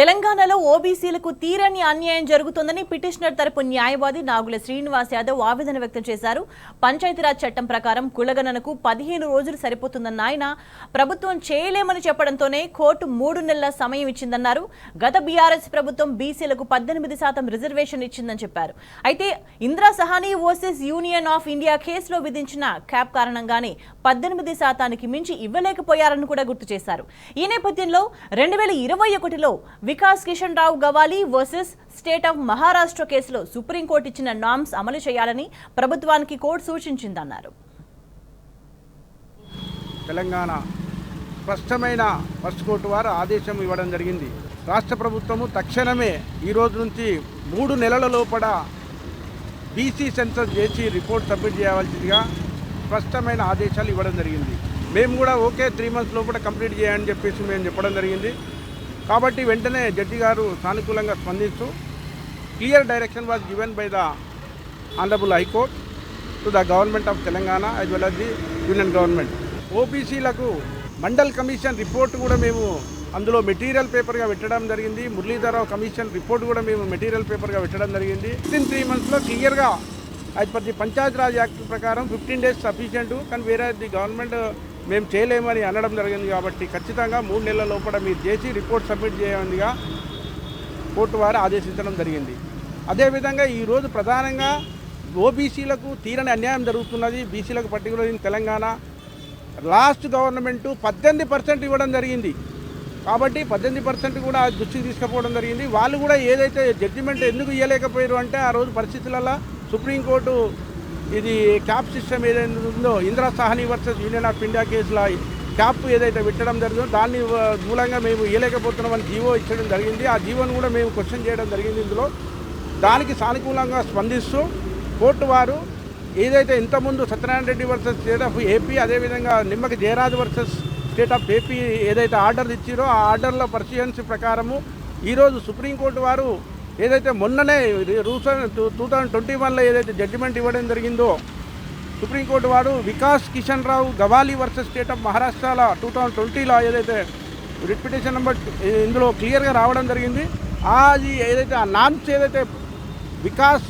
తెలంగాణలో ఓబీసీలకు తీరని అన్యాయం జరుగుతోందని పిటిషనర్ తరపు న్యాయవాది నాగుల శ్రీనివాస్ యాదవ్ ఆవేదన వ్యక్తం చేశారు. పంచాయతీరాజ్ చట్టం ప్రకారం కులగణనకు 15 రోజులు సరిపోతుందన్న ఆయన ప్రభుత్వం చేయలేమని చెప్పడంతోనే కోర్టు 3 నెలల సమయం ఇచ్చిందన్నారు. గత బీఆర్ఎస్ ప్రభుత్వం బీసీలకు 18% రిజర్వేషన్ ఇచ్చిందని చెప్పారు. అయితే Indira Sahani versus union of India కేసులో విధించిన క్యాప్ కారణంగానే 18% మించి ఇవ్వలేకపోయారని కూడా గుర్తు చేశారు. ఈ నేపథ్యంలో 2021లో Vikas Kishan Rao Gawali versus state of Maharashtra కేసులో సుప్రీంకోర్టు ఇచ్చిన నామ్స్ అమలు చేయాలని ప్రభుత్వానికి కోర్టు సూచించిందన్నారు. తెలంగాణ స్పష్టమైన ఫస్ట్ కోర్టు వారు ఆదేశం ఇవ్వడం జరిగింది. రాష్ట్ర ప్రభుత్వము తక్షణమే ఈ రోజు నుంచి 3 నెలల లోపల బీసీ సెన్సస్ చేసి రిపోర్ట్ సబ్మిట్ చేయవలసిందిగా స్పష్టమైన ఆదేశాలు ఇవ్వడం జరిగింది. మేము కూడా ఓకే 3 మంత్స్ లోపల కంప్లీట్ చేయాలని చెప్పేసి మేము చెప్పడం జరిగింది. కాబట్టి వెంటనే జడ్జి గారు సానుకూలంగా స్పందిస్తూ clear direction was given by the honourable high court to the government of Telangana as well as the union government. ఓబీసీలకు మండల్ కమిషన్ రిపోర్ట్ కూడా మేము అందులో మెటీరియల్ పేపర్గా పెట్టడం జరిగింది. మురళీధరరావు కమిషన్ రిపోర్ట్ కూడా మేము మెటీరియల్ పేపర్గా పెట్టడం జరిగింది. వితిన్ 3 మంత్స్లో క్లియర్గా as per the Panchayat Raj act ప్రకారం 15 days సఫిషియెంట్, కానీ వేరే ది గవర్నమెంట్ మేము చేయలేమని అనడం జరిగింది. కాబట్టి ఖచ్చితంగా 3 నెలల లోపల మీరు చేసి రిపోర్ట్ సబ్మిట్ చేయాలిగా కోర్టు వారు ఆదేశించడం జరిగింది. అదేవిధంగా ఈరోజు ప్రధానంగా ఓబీసీలకు తీరని అన్యాయం జరుగుతున్నది. బీసీలకు particular in Telangana last government 18% ఇవ్వడం జరిగింది. కాబట్టి 18% కూడా దృష్టికి తీసుకుపోవడం జరిగింది. వాళ్ళు కూడా ఏదైతే జడ్జిమెంట్ ఎందుకు ఇవ్వలేకపోయారు అంటే ఆ రోజు పరిస్థితులలో సుప్రీంకోర్టు ఇది క్యాప్ సిస్టమ్ ఏదైతే ఉందో Indira Sahani versus union of India కేసులో క్యాప్ ఏదైతే పెట్టడం జరిగిందో దాన్ని మూలంగా మేము ఇవ్వలేకపోతున్నామని జీవో ఇచ్చడం జరిగింది. ఆ జీవోను కూడా మేము క్వశ్చన్ చేయడం జరిగింది. ఇందులో దానికి సానుకూలంగా స్పందిస్తూ కోర్టు వారు ఏదైతే ఇంతకుముందు Satyanarayana Reddy versus state of AP, అదేవిధంగా Nimmaki Jayaraj versus state of AP ఏదైతే ఆర్డర్ ఇచ్చారో ఆ ఆర్డర్ల పరిశీలన ప్రకారము ఈరోజు సుప్రీంకోర్టు వారు ఏదైతే మొన్ననే 2021లో ఏదైతే జడ్జిమెంట్ ఇవ్వడం జరిగిందో సుప్రీంకోర్టు వారు Vikas Kishan Rao Gawali versus state of మహారాష్ట్రలో 2020లో ఏదైతే రిట్ పిటిషన్ నెంబర్ ఇందులో క్లియర్గా రావడం జరిగింది. అది ఏదైతే ఆ నామ్స్ ఏదైతే వికాస్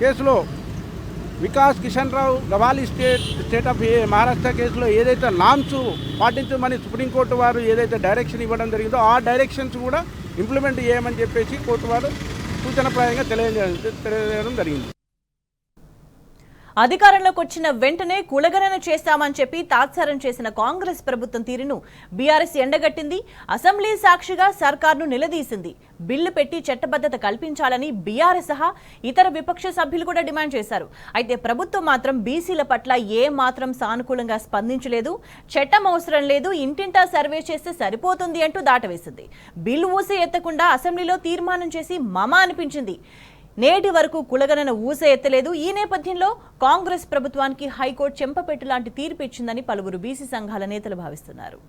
కేసులో వికాస్ కిషన్ రావు గవాలి స్టేట్ ఆఫ్ మహారాష్ట్ర కేసులో ఏదైతే నామ్స్ పాటించమని సుప్రీంకోర్టు వారు ఏదైతే డైరెక్షన్ ఇవ్వడం జరిగిందో ఆ డైరెక్షన్స్ కూడా ఇంప్లిమెంట్ చేయమని చెప్పేసి కోర్టు వారు సూచనప్రాయంగా తెలియజేయడం జరిగింది. అధికారంలోకి వచ్చిన వెంటనే కులగణన చేస్తామని చెప్పి తాత్సారం చేసిన కాంగ్రెస్ ప్రభుత్వం తీరును బీఆర్ఎస్ ఎండగట్టింది. అసెంబ్లీ సాక్షిగా సర్కార్ను నిలదీసింది. బిల్లు పెట్టి చట్టబద్ధత కల్పించాలని బీఆర్ఎస్ సహా ఇతర విపక్ష సభ్యులు కూడా డిమాండ్ చేశారు. అయితే ప్రభుత్వం మాత్రం బీసీల పట్ల ఏ మాత్రం సానుకూలంగా స్పందించలేదు. చట్టం అవసరం లేదు, ఇంటింటా సర్వే చేస్తే సరిపోతుంది అంటూ దాటవేసింది. బిల్లు ఊసే ఎత్తకుండా అసెంబ్లీలో తీర్మానం చేసి మమ అనిపించింది. నేటి వరకు కులగణన ఊస ఎత్తలేదు. ఈ నేపథ్యంలో కాంగ్రెస్ ప్రభుత్వానికి హైకోర్టు చెంపపెట్టు లాంటి తీర్పు ఇచ్చిందని పలువురు బీసీ సంఘాల నేతలు భావిస్తున్నారు.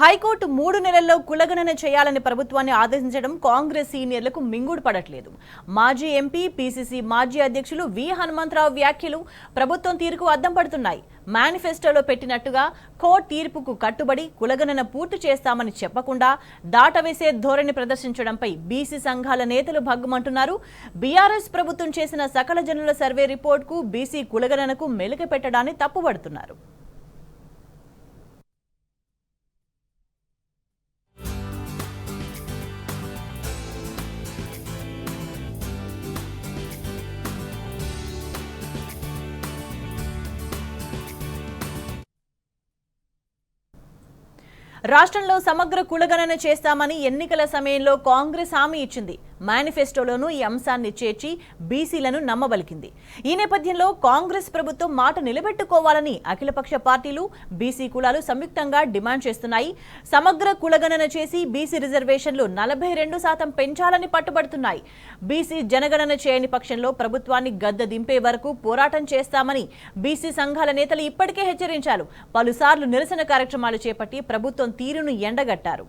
హైకోర్టు 3 నెలల్లో కులగణన చేయాలని ప్రభుత్వాన్ని ఆదేశించడం కాంగ్రెస్ సీనియర్లకు మింగుడు పడట్లేదు. మాజీ ఎంపీ పీసీసీ మాజీ అధ్యక్షులు వి హనుమంతరావు వ్యాఖ్యలు ప్రభుత్వం తీరుకు అద్దం పడుతున్నాయి. మేనిఫెస్టోలో పెట్టినట్టుగా కోర్టు తీర్పుకు కట్టుబడి కులగణన పూర్తి చేస్తామని చెప్పకుండా దాటవేసే ధోరణి ప్రదర్శించడంపై బీసీ సంఘాల నేతలు భగ్గుమంటున్నారు. బీఆర్ఎస్ ప్రభుత్వం చేసిన సకల జనుల సర్వే రిపోర్టుకు బీసీ కులగణనకు మెలిక పెట్టడాన్ని తప్పుపడుతున్నారు. రాష్ట్రంలో సమగ్ర కులగణన చేస్తామని ఎన్నికల సమయంలో కాంగ్రెస్ హామీ ఇచ్చింది. మేనిఫెస్టోలోనూ ఈ అంశాన్ని చేర్చి బీసీలను నమ్మబలికింది. ఈ నేపథ్యంలో కాంగ్రెస్ ప్రభుత్వం మాట నిలబెట్టుకోవాలని అఖిలపక్ష పార్టీలు, బీసీ కులాలు సంయుక్తంగా డిమాండ్ చేస్తున్నాయి. సమగ్ర కులగణన చేసి బీసీ రిజర్వేషన్లు 42% పెంచాలని పట్టుబడుతున్నాయి. బీసీ జనగణన చేయని పక్షంలో ప్రభుత్వాన్ని గద్దె దింపే వరకు పోరాటం చేస్తామని బీసీ సంఘాల నేతలు ఇప్పటికే హెచ్చరించారు. పలుసార్లు నిరసన కార్యక్రమాలు చేపట్టి ప్రభుత్వం తీరును ఎండగట్టారు.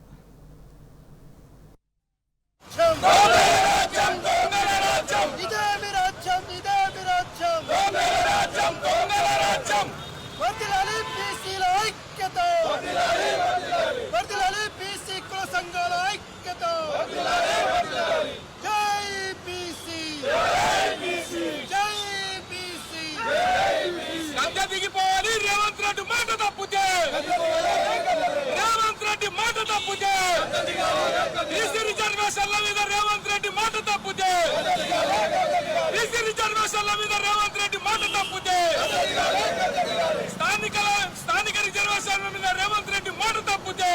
స్థానిక రిజర్వేషన్ల మీద రేవంత్ రెడ్డి మాట తప్పితే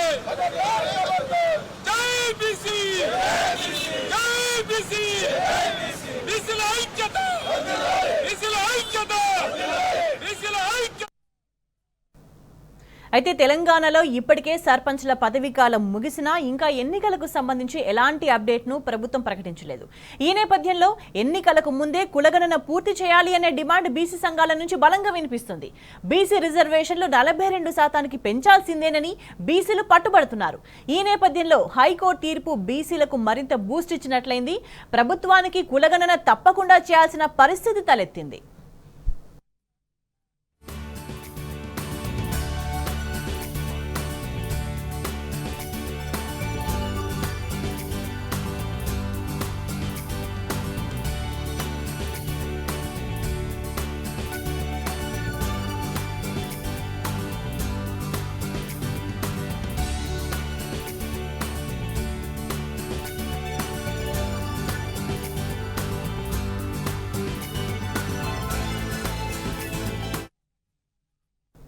జై బీసీ, జై బీసీ, బీసీల ఐక్యత, బీసీల ఐక్యత, బీసీల ఐక్యత. అయితే తెలంగాణలో ఇప్పటికే సర్పంచ్ల పదవీ కాలం ముగిసినా ఇంకా ఎన్నికలకు సంబంధించి ఎలాంటి అప్డేట్ను ప్రభుత్వం ప్రకటించలేదు. ఈ నేపథ్యంలో ఎన్నికలకు ముందే కులగణన పూర్తి చేయాలి అనే డిమాండ్ బీసీ సంఘాల నుంచి బలంగా వినిపిస్తుంది. బీసీ రిజర్వేషన్లు 42% పెంచాల్సిందేనని బీసీలు పట్టుబడుతున్నారు. ఈ నేపథ్యంలో హైకోర్టు తీర్పు బీసీలకు మరింత బూస్ట్ ఇచ్చినట్లయింది. ప్రభుత్వానికి కులగణన తప్పకుండా చేయాల్సిన పరిస్థితి తలెత్తింది.